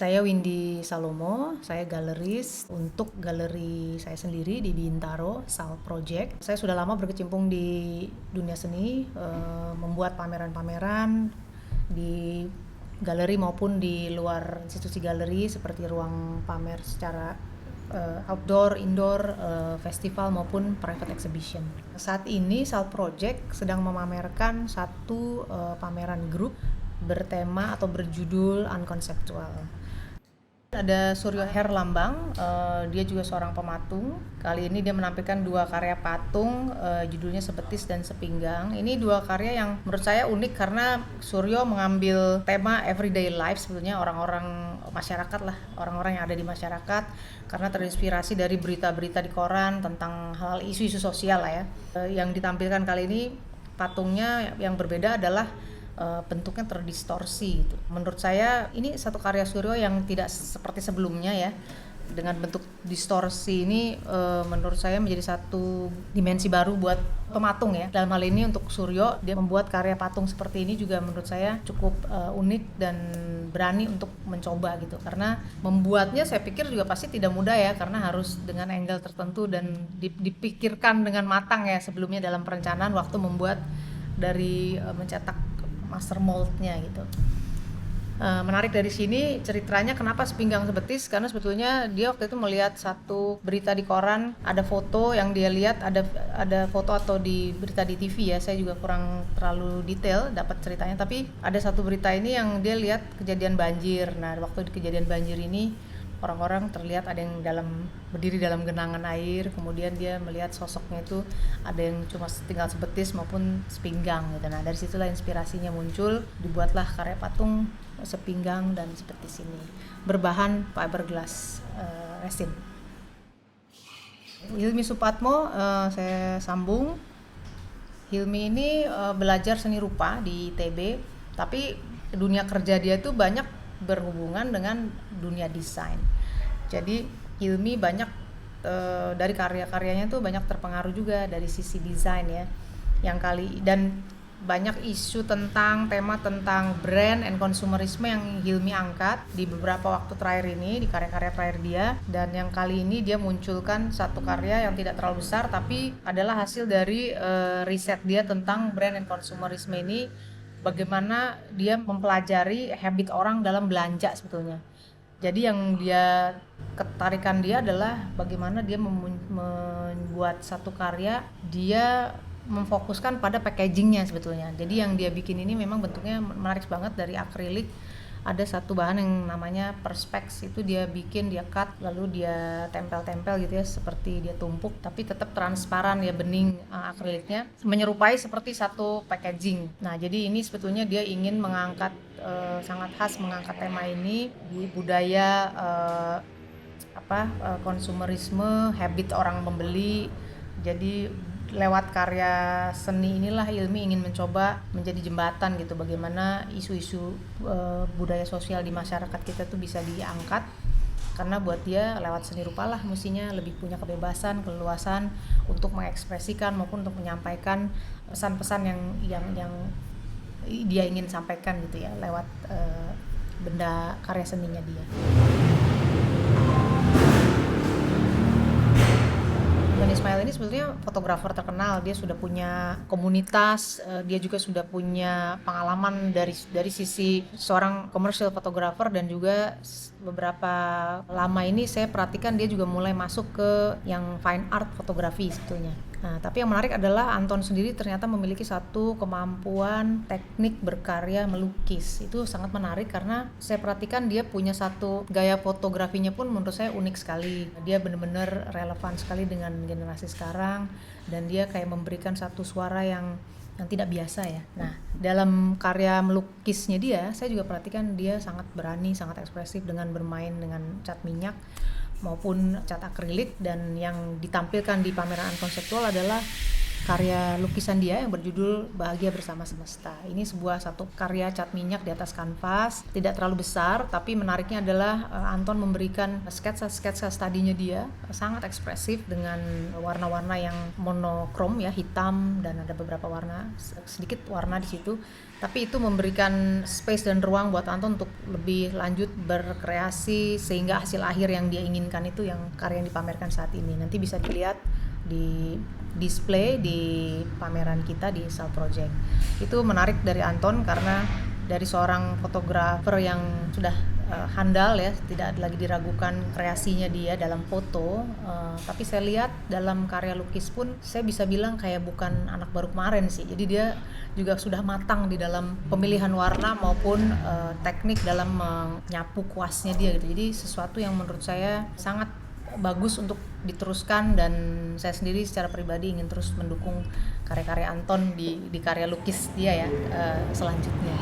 Saya Windy Salomo, saya galeris untuk galeri saya sendiri di Bintaro, Sal Project. Saya sudah lama berkecimpung di dunia seni, membuat pameran-pameran di galeri maupun di luar institusi galeri seperti ruang pamer secara outdoor, indoor, festival maupun private exhibition. Saat ini Sal Project sedang memamerkan satu pameran grup bertema atau berjudul Unconceptual. Ada Suryo Herlambang, dia juga seorang pematung. Kali ini dia menampilkan dua karya patung, judulnya Sebetis dan Sepinggang. Ini dua karya yang menurut saya unik karena Suryo mengambil tema everyday life, sebetulnya orang-orang masyarakat lah, orang-orang yang ada di masyarakat, karena terinspirasi dari berita-berita di koran tentang hal isu-isu sosial lah ya. Yang ditampilkan kali ini patungnya yang berbeda adalah bentuknya terdistorsi gitu. Menurut saya ini satu karya Suryo yang tidak seperti sebelumnya ya. Dengan bentuk distorsi ini menurut saya menjadi satu dimensi baru buat pematung ya. Dalam hal ini untuk Suryo, dia membuat karya patung seperti ini juga menurut saya cukup unik dan berani untuk mencoba gitu. Karena membuatnya saya pikir juga pasti tidak mudah ya, karena harus dengan angle tertentu dan dipikirkan dengan matang ya sebelumnya dalam perencanaan waktu membuat dari mencetak master mold-nya gitu. Menarik dari sini ceritanya kenapa sepinggang sebetis, karena sebetulnya dia waktu itu melihat satu berita di koran, ada foto yang dia lihat, ada foto atau di berita di TV ya, saya juga kurang terlalu detail dapat ceritanya, tapi ada satu berita ini yang dia lihat kejadian banjir. Nah, waktu di kejadian banjir ini orang-orang terlihat ada yang berdiri dalam genangan air, kemudian dia melihat sosoknya itu ada yang cuma tinggal sebetis maupun sepinggang gitu. Nah, dari situlah inspirasinya muncul, dibuatlah karya patung sepinggang dan sebetis ini berbahan fiberglass resin. Hilmi Supatmo, saya sambung. Hilmi ini belajar seni rupa di ITB, tapi dunia kerja dia itu banyak berhubungan dengan dunia desain. Jadi Hilmi banyak dari karya-karyanya tuh banyak terpengaruh juga dari sisi desain ya. Yang kali dan banyak isu tentang tema tentang brand and consumerisme yang Hilmi angkat di beberapa waktu terakhir ini, di karya-karya terakhir dia. Dan yang kali ini dia munculkan satu karya yang tidak terlalu besar tapi adalah hasil dari riset dia tentang brand and consumerisme ini, bagaimana dia mempelajari habit orang dalam belanja sebetulnya. Jadi yang dia ketarikan dia adalah bagaimana dia membuat satu karya, dia memfokuskan pada packagingnya sebetulnya. Jadi yang dia bikin ini memang bentuknya menarik banget, dari akrilik. Ada satu bahan yang namanya perspex, itu dia bikin, dia cut, lalu dia tempel-tempel gitu ya, seperti dia tumpuk tapi tetap transparan ya, bening akriliknya, menyerupai seperti satu packaging. Nah, jadi ini sebetulnya dia ingin mengangkat sangat khas mengangkat tema ini di budaya konsumerisme, habit orang membeli. Jadi lewat karya seni inilah Hilmi ingin mencoba menjadi jembatan gitu, bagaimana isu-isu budaya sosial di masyarakat kita tuh bisa diangkat, karena buat dia lewat seni rupa lah mestinya lebih punya kebebasan, keleluasan untuk mengekspresikan maupun untuk menyampaikan pesan-pesan yang dia ingin sampaikan gitu ya lewat benda karya seninya dia. Ismail ini sebetulnya fotografer terkenal, dia sudah punya komunitas, dia juga sudah punya pengalaman dari sisi seorang commercial photographer, dan juga beberapa lama ini saya perhatikan dia juga mulai masuk ke yang fine art fotografi sebetulnya. Nah, tapi yang menarik adalah Anton sendiri ternyata memiliki satu kemampuan teknik berkarya melukis. Itu sangat menarik karena saya perhatikan dia punya satu gaya fotografinya pun menurut saya unik sekali. Dia benar-benar relevan sekali dengan generasi sekarang, dan dia kayak memberikan satu suara yang tidak biasa ya. Nah, dalam karya melukisnya dia, saya juga perhatikan dia sangat berani, sangat ekspresif dengan bermain dengan cat minyak maupun cat akrilik. Dan yang ditampilkan di pameran konseptual adalah karya lukisan dia yang berjudul Bahagia Bersama Semesta. Ini satu karya cat minyak di atas kanvas, tidak terlalu besar, tapi menariknya adalah Anton memberikan sketsa-sketsa tadinya dia sangat ekspresif dengan warna-warna yang monokrom ya, hitam dan ada beberapa warna, sedikit warna di situ. Tapi itu memberikan space dan ruang buat Anton untuk lebih lanjut berkreasi sehingga hasil akhir yang dia inginkan itu yang karya yang dipamerkan saat ini. Nanti bisa dilihat di display di pameran kita di Sal Project. Itu menarik dari Anton karena dari seorang fotografer yang sudah handal ya, tidak lagi diragukan kreasinya dia dalam foto, tapi saya lihat dalam karya lukis pun saya bisa bilang kayak bukan anak baru kemarin sih. Jadi dia juga sudah matang di dalam pemilihan warna maupun teknik dalam menyapu kuasnya dia gitu. Jadi sesuatu yang menurut saya sangat bagus untuk diteruskan, dan saya sendiri secara pribadi ingin terus mendukung karya-karya Anton di karya lukis dia ya selanjutnya.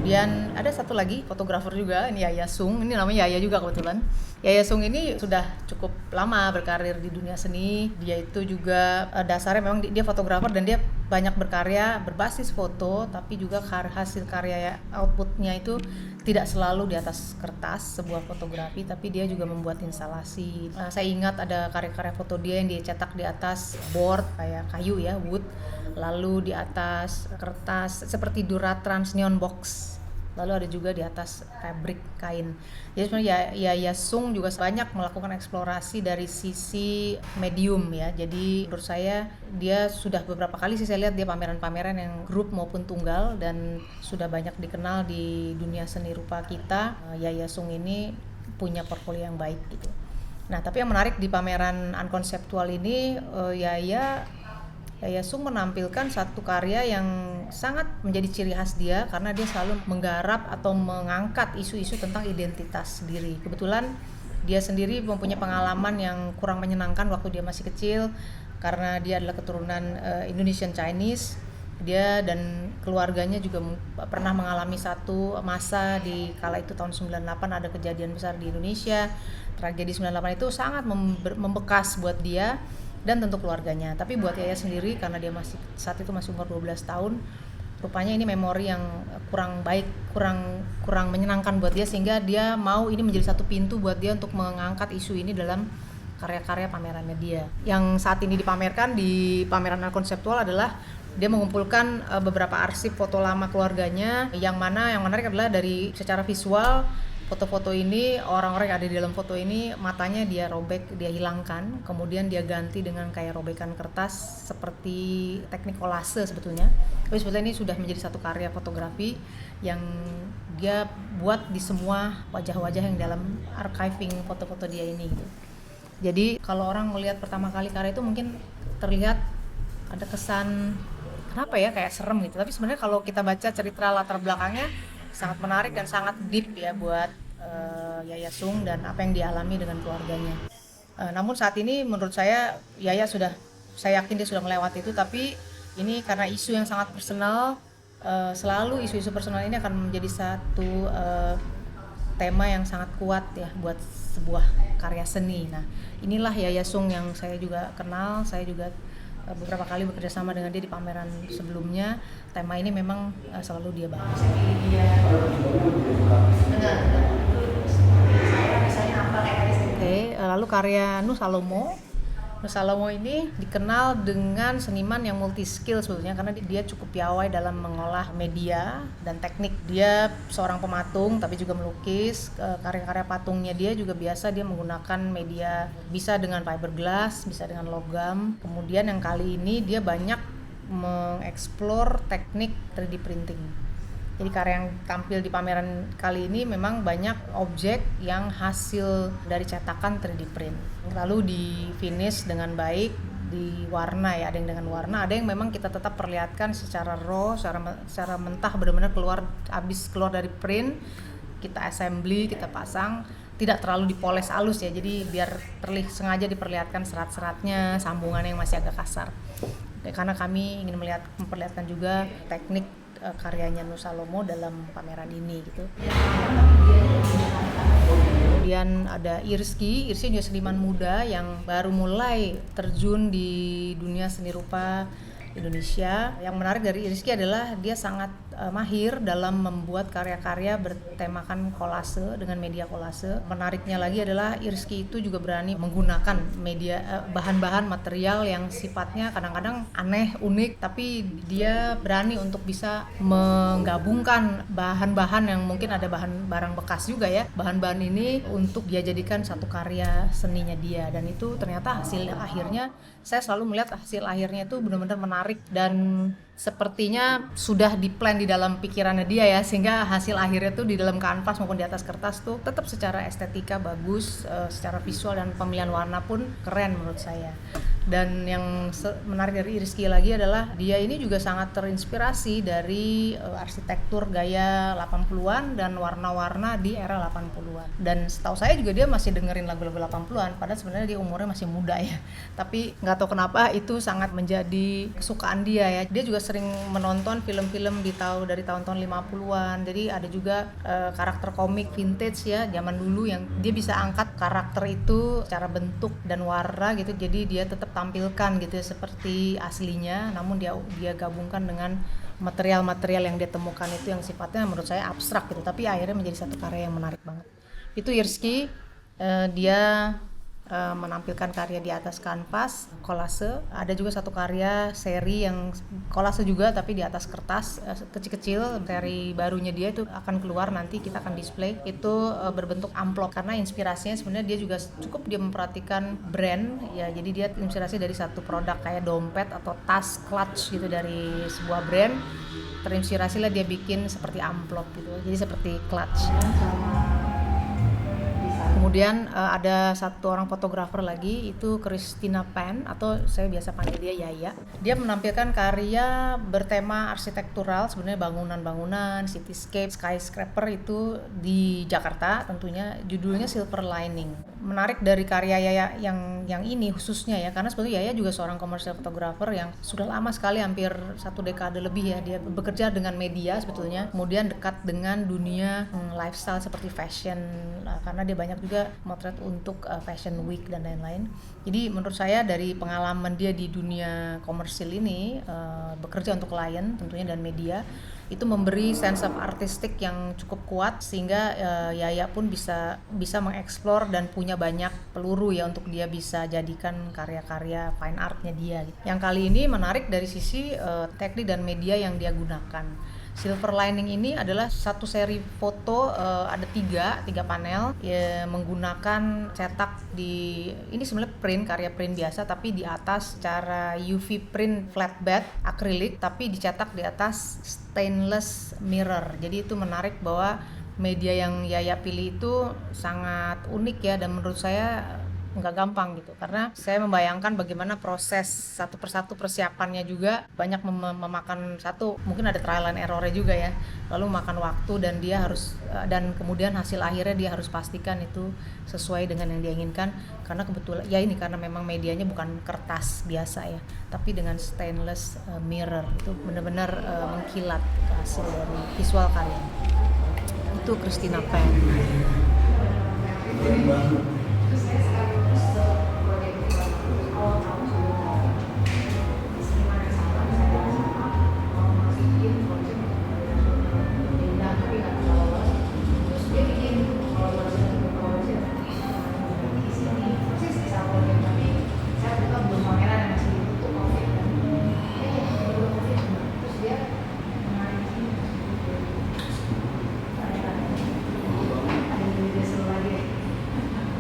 Kemudian ada satu lagi fotografer juga, ini Yaya Sung, ini namanya Yaya juga kebetulan. Yaya Sung ini sudah cukup lama berkarir di dunia seni. Dia itu juga dasarnya memang dia fotografer dan dia banyak berkarya berbasis foto, tapi juga hasil karya outputnya itu tidak selalu di atas kertas sebuah fotografi, tapi dia juga membuat instalasi. Saya ingat ada karya-karya foto dia yang dia cetak di atas board kayak kayu ya, wood, lalu di atas kertas seperti Duratrans neon box, lalu ada juga di atas fabric kain. Jadi sebenarnya Yaya Sung juga banyak melakukan eksplorasi dari sisi medium ya. Jadi menurut saya dia sudah beberapa kali sih saya lihat dia pameran-pameran yang grup maupun tunggal, dan sudah banyak dikenal di dunia seni rupa kita. Yaya Sung ini punya portfolio yang baik gitu. Nah, tapi yang menarik di pameran Unconseptual ini, Yaya Sung menampilkan satu karya yang sangat menjadi ciri khas dia karena dia selalu menggarap atau mengangkat isu-isu tentang identitas diri. Kebetulan dia sendiri mempunyai pengalaman yang kurang menyenangkan waktu dia masih kecil karena dia adalah keturunan Indonesian Chinese. Dia dan keluarganya juga pernah mengalami satu masa di kala itu tahun 98 ada kejadian besar di Indonesia. Tragedi 98 itu sangat membekas buat dia dan tentu keluarganya. Tapi buat Yaya sendiri, karena dia saat itu masih umur 12 tahun, rupanya ini memori yang kurang baik, kurang menyenangkan buat dia, sehingga dia mau ini menjadi satu pintu buat dia untuk mengangkat isu ini dalam karya-karya pamerannya dia. Yang saat ini dipamerkan di pameran konseptual adalah dia mengumpulkan beberapa arsip foto lama keluarganya, yang mana yang menarik adalah dari secara visual. Foto-foto ini, orang-orang yang ada di dalam foto ini matanya dia robek, dia hilangkan, kemudian dia ganti dengan kayak robekan kertas seperti teknik kolase sebetulnya. Tapi sebetulnya ini sudah menjadi satu karya fotografi yang dia buat di semua wajah-wajah yang dalam archiving foto-foto dia ini gitu. Jadi kalau orang melihat pertama kali karya itu mungkin terlihat ada kesan kenapa ya kayak serem gitu. Tapi sebenarnya kalau kita baca cerita latar belakangnya sangat menarik dan sangat deep ya buat Yaya Sung dan apa yang dialami dengan keluarganya. Namun saat ini menurut saya Yaya sudah, saya yakin dia sudah melewati itu, tapi ini karena isu yang sangat personal, selalu isu-isu personal ini akan menjadi satu tema yang sangat kuat ya buat sebuah karya seni. Nah, inilah Yaya Sung yang saya juga kenal, saya juga beberapa kali bekerja sama dengan dia di pameran sebelumnya. Tema ini memang selalu dia bahas. Oke, lalu karya Nus Salomo. Nus Salomo ini dikenal dengan seniman yang multi skill sebetulnya, karena dia cukup piawai dalam mengolah media dan teknik. Dia seorang pematung tapi juga melukis. Karya-karya patungnya dia juga biasa dia menggunakan media, bisa dengan fiberglass, bisa dengan logam. Kemudian yang kali ini dia banyak mengeksplor teknik 3D printing. Jadi karya yang tampil di pameran kali ini memang banyak objek yang hasil dari cetakan 3D print. Lalu di finish dengan baik, di warna ya, ada yang dengan warna, ada yang memang kita tetap perlihatkan secara raw, secara mentah, benar-benar habis keluar dari print, kita assembly, kita pasang, tidak terlalu dipoles halus ya, jadi biar sengaja diperlihatkan serat-seratnya, sambungannya yang masih agak kasar. Karena kami ingin memperlihatkan juga teknik karyanya Nus Salomo dalam pameran ini gitu. Kemudian ada Irski juga seniman muda yang baru mulai terjun di dunia seni rupa Indonesia. Yang menarik dari Irski adalah dia sangat mahir dalam membuat karya-karya bertemakan kolase dengan media kolase. Menariknya lagi adalah Irski itu juga berani menggunakan media bahan-bahan material yang sifatnya kadang-kadang aneh, unik, tapi dia berani untuk bisa menggabungkan bahan-bahan yang mungkin ada barang bekas juga ya. Bahan-bahan ini untuk dia jadikan satu karya seninya dia, dan itu ternyata hasil akhirnya, saya selalu melihat hasil akhirnya itu benar-benar menarik dan sepertinya sudah diplan di dalam pikirannya dia ya, sehingga hasil akhirnya tuh di dalam kanvas maupun di atas kertas tuh tetap secara estetika bagus, secara visual dan pemilihan warna pun keren menurut saya. Dan yang menarik dari Irski lagi adalah dia ini juga sangat terinspirasi dari arsitektur gaya 80-an dan warna-warna di era 80-an. Dan setahu saya juga dia masih dengerin lagu-lagu 80-an, padahal sebenarnya dia umurnya masih muda ya. Tapi nggak tahu kenapa itu sangat menjadi kesukaan dia ya. Dia juga sering menonton film-film dari tahun-tahun 50-an. Jadi ada juga karakter komik vintage ya, zaman dulu yang dia bisa angkat karakter itu secara bentuk dan warna gitu. Jadi dia tetap tampilkan gitu seperti aslinya, namun dia gabungkan dengan material-material yang dia temukan itu yang sifatnya menurut saya abstrak gitu, tapi akhirnya menjadi satu karya yang menarik banget. Itu Irski, dia menampilkan karya di atas kanvas kolase. Ada juga satu karya seri yang kolase juga tapi di atas kertas kecil-kecil. Seri barunya dia itu akan keluar nanti, kita akan display. Itu berbentuk amplop karena inspirasinya sebenarnya dia juga cukup dia memperhatikan brand ya. Jadi dia inspirasi dari satu produk kayak dompet atau tas clutch gitu dari sebuah brand. Terinspirasi lah dia bikin seperti amplop gitu. Jadi seperti clutch. Kemudian ada satu orang fotografer lagi, itu Christina Pan, atau saya biasa panggil dia Yaya. Dia menampilkan karya bertema arsitektural, sebenarnya bangunan-bangunan, cityscape, skyscraper itu di Jakarta tentunya. Judulnya Silver Lining. Menarik dari karya Yaya yang ini khususnya ya, karena sebetulnya Yaya juga seorang commercial photographer yang sudah lama sekali, hampir 1 dekade lebih ya, dia bekerja dengan media sebetulnya. Kemudian dekat dengan dunia lifestyle seperti fashion, karena dia banyak juga motret untuk Fashion Week dan lain-lain. Jadi menurut saya dari pengalaman dia di dunia komersil ini, bekerja untuk klien tentunya dan media, itu memberi sense of artistic yang cukup kuat sehingga Yaya pun bisa mengeksplor dan punya banyak peluru ya untuk dia bisa jadikan karya-karya fine artnya dia gitu. Yang kali ini menarik dari sisi teknik dan media yang dia gunakan. Silver Lining ini adalah satu seri foto, ada tiga panel ya, menggunakan cetak ini sebenarnya karya print biasa, tapi di atas cara UV print flatbed akrilik, tapi dicetak di atas stainless mirror. Jadi itu menarik bahwa media yang Yaya pilih itu sangat unik ya, dan menurut saya nggak gampang gitu, karena saya membayangkan bagaimana proses satu persatu persiapannya juga banyak memakan, satu mungkin ada trial and error juga ya, lalu makan waktu, dan dia harus dan kemudian hasil akhirnya dia harus pastikan itu sesuai dengan yang dia inginkan, karena kebetulan ya ini karena memang medianya bukan kertas biasa ya, tapi dengan stainless mirror, itu benar-benar mengkilat hasil dari visual karya. Itu Christina Pan.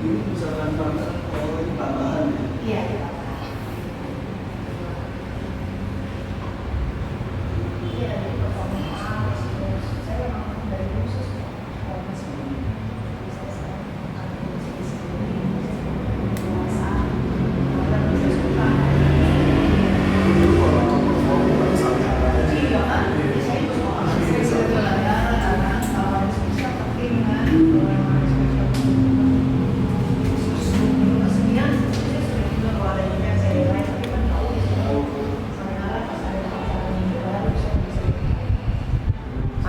Ini misalkan kalau ini tambahan ya? Iya.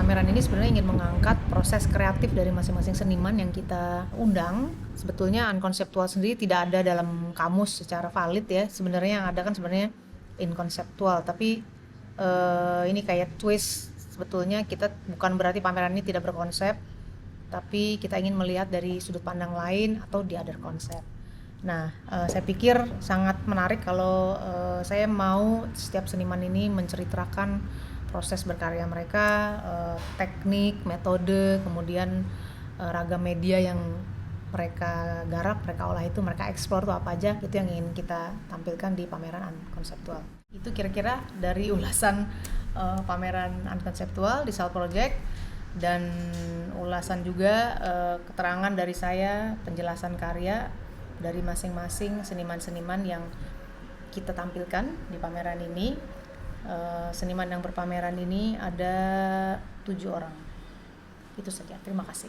Pameran ini sebenarnya ingin mengangkat proses kreatif dari masing-masing seniman yang kita undang. Sebetulnya unkonseptual sendiri tidak ada dalam kamus secara valid ya. Sebenarnya yang ada kan sebenarnya inkonseptual, tapi ini kayak twist. Sebetulnya kita bukan berarti pameran ini tidak berkonsep, tapi kita ingin melihat dari sudut pandang lain atau di other konsep. Nah, saya pikir sangat menarik kalau saya mau setiap seniman ini menceritakan proses berkarya mereka, teknik, metode, kemudian ragam media yang mereka garap, mereka olah, itu mereka eksplor tuh apa aja, itu yang ingin kita tampilkan di pameran Unkonseptual. Itu kira-kira dari ulasan pameran Unkonseptual di Salt Project, dan ulasan juga keterangan dari saya, penjelasan karya dari masing-masing seniman-seniman yang kita tampilkan di pameran ini. Seniman yang berpameran ini ada 7 orang. Itu saja, terima kasih.